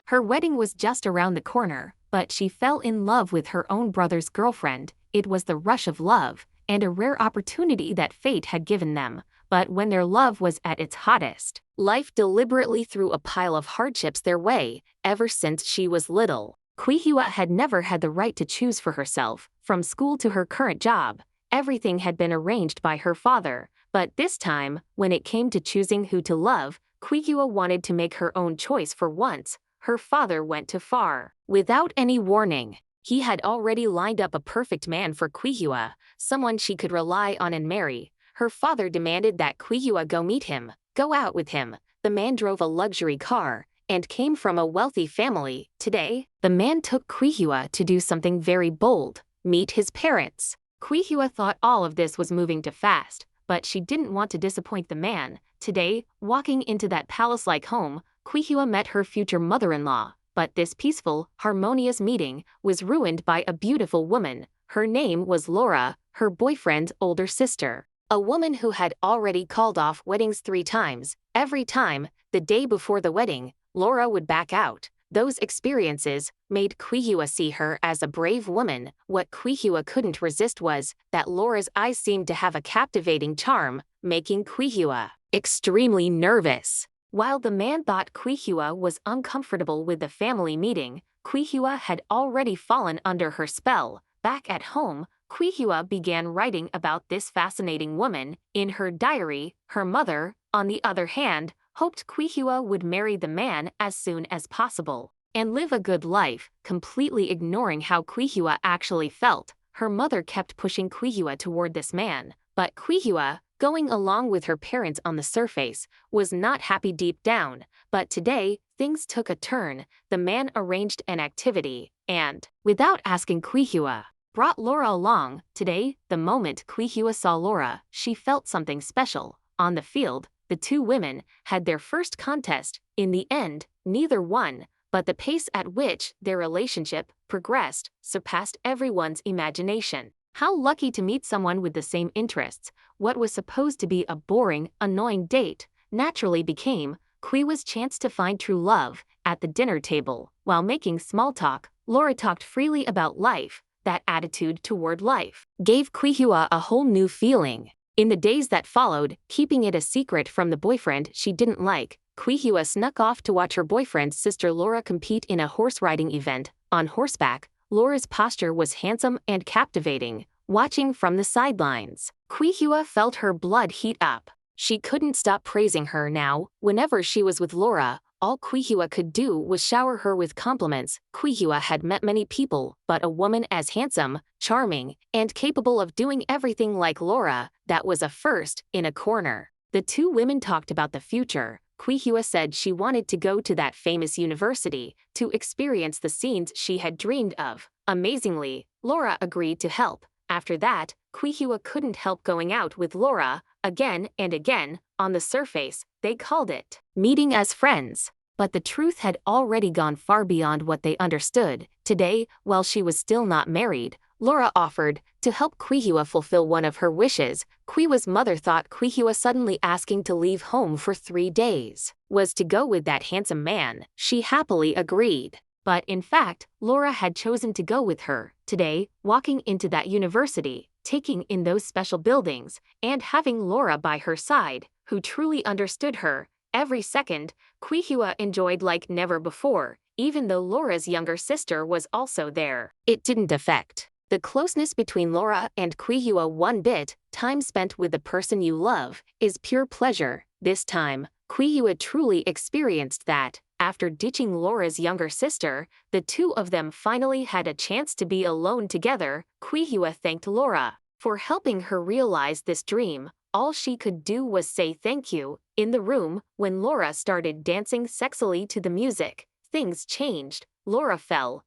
Her wedding was just around the corner, but she fell in love with her own brother's girlfriend. It was the rush of love, and a rare opportunity that fate had given them. But when their love was at its hottest, life deliberately threw a pile of hardships their way. Ever since she was little, Kwihiwa had never had the right to choose for herself. From school to her current job, everything had been arranged by her father. But this time, when it came to choosing who to love, Kwihiwa wanted to make her own choice for once. Her father went too far. Without any warning, he had already lined up a perfect man for Kwihiwa, someone she could rely on and marry. Her father demanded that Kwihiwa go meet him, go out with him. The man drove a luxury car and came from a wealthy family. Today, the man took Kwihiwa to do something very bold, meet his parents. Kwihiwa thought all of this was moving too fast, but she didn't want to disappoint the man. Today, walking into that palace-like home, Kwihiwa met her future mother-in-law. But this peaceful, harmonious meeting was ruined by a beautiful woman. Her name was Laura, her boyfriend's older sister. A woman who had already called off weddings 3 times. Every time, the day before the wedding, Laura would back out. Those experiences made Kwihiwa see her as a brave woman. What Kwihiwa couldn't resist was that Laura's eyes seemed to have a captivating charm, making Kwihiwa extremely nervous. While the man thought Kwihiwa was uncomfortable with the family meeting, Kwihiwa had already fallen under her spell. Back at home, Kwihiwa began writing about this fascinating woman in her diary. Her mother, on the other hand, hoped Kwihiwa would marry the man as soon as possible and live a good life, completely ignoring how Kwihiwa actually felt. Her mother kept pushing Kwihiwa toward this man, but Kwihiwa, going along with her parents on the surface, was not happy deep down. But today, things took a turn. The man arranged an activity and, without asking Kwihiwa, brought Laura along. Today, the moment Kwihiwa saw Laura, she felt something special. On the field, the 2 women had their first contest. In the end, neither won, but the pace at which their relationship progressed surpassed everyone's imagination. How lucky to meet someone with the same interests. What was supposed to be a boring, annoying date naturally became Kwihiwa's chance to find true love. At the dinner table, while making small talk, Laura talked freely about life. That attitude toward life gave Kwihiwa a whole new feeling. In the days that followed, keeping it a secret from the boyfriend she didn't like, Kwihiwa snuck off to watch her boyfriend's sister Laura compete in a horse riding event. On horseback, Laura's posture was handsome and captivating. Watching from the sidelines, Kwihiwa felt her blood heat up. She couldn't stop praising her now. Whenever she was with Laura, all Kwihiwa could do was shower her with compliments. Kwihiwa had met many people, but a woman as handsome, charming, and capable of doing everything like Laura, that was a first in a corner. The 2 women talked about the future. Kwihiwa said she wanted to go to that famous university to experience the scenes she had dreamed of. Amazingly, Laura agreed to help. After that, Kwihiwa couldn't help going out with Laura again and again. On the surface, they called it meeting as friends. But the truth had already gone far beyond what they understood. Today, while she was still not married, Laura offered to help Kwihiwa fulfill one of her wishes. Kwihiwa's mother thought Kwihiwa suddenly asking to leave home for 3 days was to go with that handsome man. She happily agreed. But in fact, Laura had chosen to go with her. Today, walking into that university, taking in those special buildings, and having Laura by her side, who truly understood her, every second, Kwihiwa enjoyed like never before, even though Laura's younger sister was also there. It didn't affect the closeness between Laura and Kwihiwa one bit. Time spent with the person you love is pure pleasure. This time, Kwihiwa truly experienced that. After ditching Laura's younger sister, the 2 of them finally had a chance to be alone together. Kwihiwa thanked Laura for helping her realize this dream. All she could do was say thank you. In the room, when Laura started dancing sexily to the music, things changed. Laura fell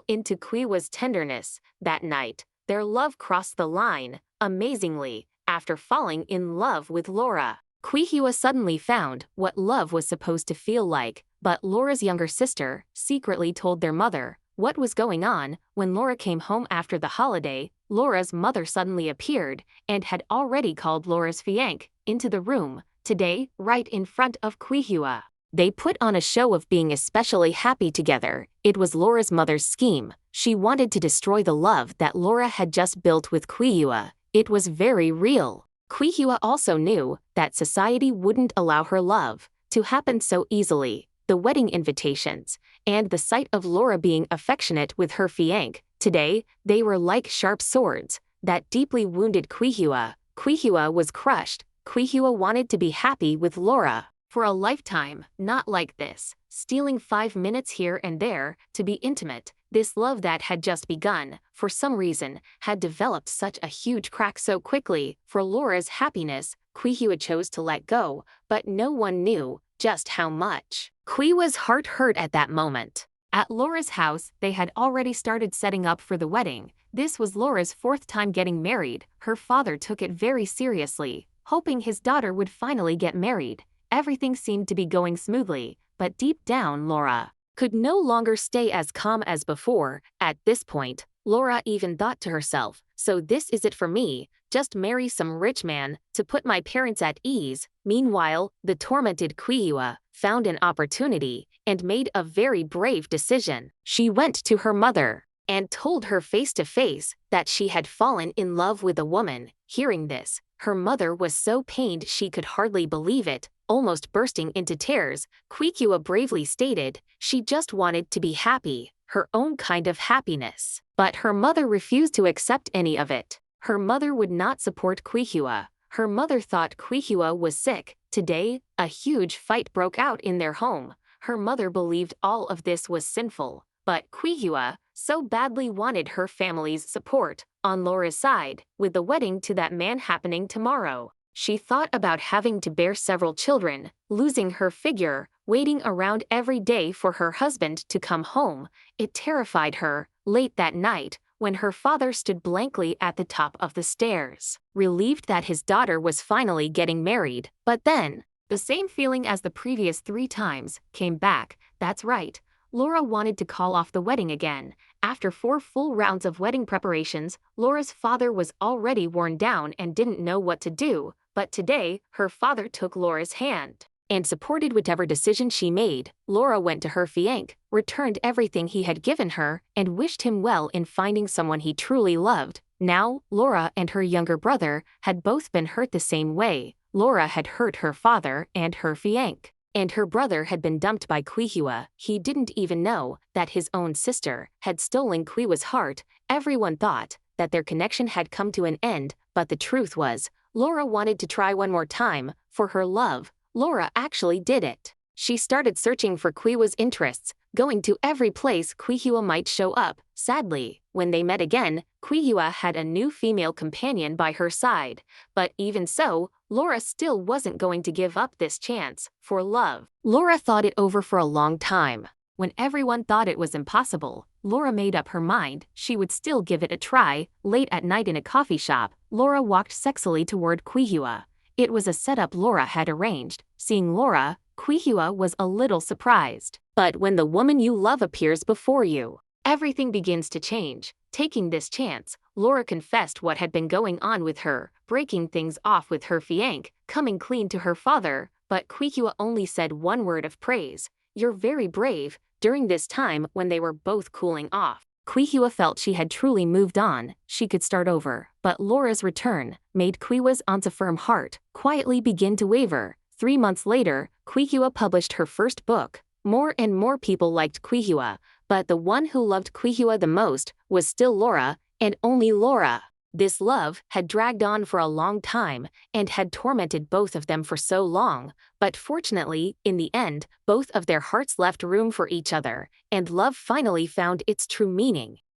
into Kwihiwa's tenderness. That night, their love crossed the line. Amazingly, after falling in love with Laura, Kwihiwa suddenly found what love was supposed to feel like. But Laura's younger sister secretly told their mother what was going on. When Laura came home after the holiday, Laura's mother suddenly appeared and had already called Laura's fiancé into the room. Today, right in front of Kwihiwa, They put on a show of being especially happy together. It was Laura's mother's scheme. She wanted to destroy the love that Laura had just built with Quiua. It was very real. Quiua also knew that society wouldn't allow her love to happen so easily. The wedding invitations, and the sight of Laura being affectionate with her fiancé, today, they were like sharp swords that deeply wounded Quiua. Quiua was crushed. Quiua wanted to be happy with Laura for a lifetime, not like this, stealing 5 minutes here and there to be intimate. This love that had just begun, for some reason, had developed such a huge crack so quickly. For Laura's happiness, Quiua chose to let go, but no one knew just how much. Quiua's heart hurt at that moment. At Laura's house, they had already started setting up for the wedding. This was Laura's 4th time getting married. Her father took it very seriously, hoping his daughter would finally get married. Everything seemed to be going smoothly, but deep down Laura could no longer stay as calm as before. At this point, Laura even thought to herself, so this is it for me, just marry some rich man to put my parents at ease. Meanwhile, the tormented Quiua found an opportunity and made a very brave decision. She went to her mother and told her face to face that she had fallen in love with a woman. Hearing this, her mother was so pained she could hardly believe it, almost bursting into tears. Quiua bravely stated she just wanted to be happy, her own kind of happiness. But her mother refused to accept any of it. Her mother would not support Quiua. Her mother thought Quiua was sick. Today, a huge fight broke out in their home. Her mother believed all of this was sinful, but Quiua so badly wanted her family's support on Laura's side, with the wedding to that man happening tomorrow. She thought about having to bear several children, losing her figure, waiting around every day for her husband to come home. It terrified her. Late that night, when her father stood blankly at the top of the stairs, relieved that his daughter was finally getting married. But then, the same feeling as the previous 3 times came back. That's right, Laura wanted to call off the wedding again. After 4 full rounds of wedding preparations, Laura's father was already worn down and didn't know what to do. But today, her father took Laura's hand and supported whatever decision she made. Laura went to her fiancé, returned everything he had given her, and wished him well in finding someone he truly loved. Now, Laura and her younger brother had both been hurt the same way. Laura had hurt her father and her fiancé, and her brother had been dumped by Quiua. He didn't even know that his own sister had stolen Quiua's heart. Everyone thought that their connection had come to an end, but the truth was, Laura wanted to try one more time for her love. Laura actually did it. She started searching for Quiua's interests, going to every place Quiua might show up. Sadly, when they met again, Quiua had a new female companion by her side. But even so, Laura still wasn't going to give up this chance for love. Laura thought it over for a long time. When everyone thought it was impossible, Laura made up her mind she would still give it a try. Late at night in a coffee shop, Laura walked sexily toward Quiua. It was a setup Laura had arranged. Seeing Laura, Quiua was a little surprised. But when the woman you love appears before you, everything begins to change. Taking this chance, Laura confessed what had been going on with her, breaking things off with her fiancé, coming clean to her father. But Quiua only said one word of praise: "You're very brave." During this time when they were both cooling off, Quiua felt she had truly moved on. She could start over. But Laura's return made Quiua's once firm heart quietly begin to waver. 3 months later, Quiua published her first book. More and more people liked Quiua, but the one who loved Quiua the most was still Laura, and only Laura. This love had dragged on for a long time and had tormented both of them for so long, but fortunately, in the end, both of their hearts left room for each other, and love finally found its true meaning.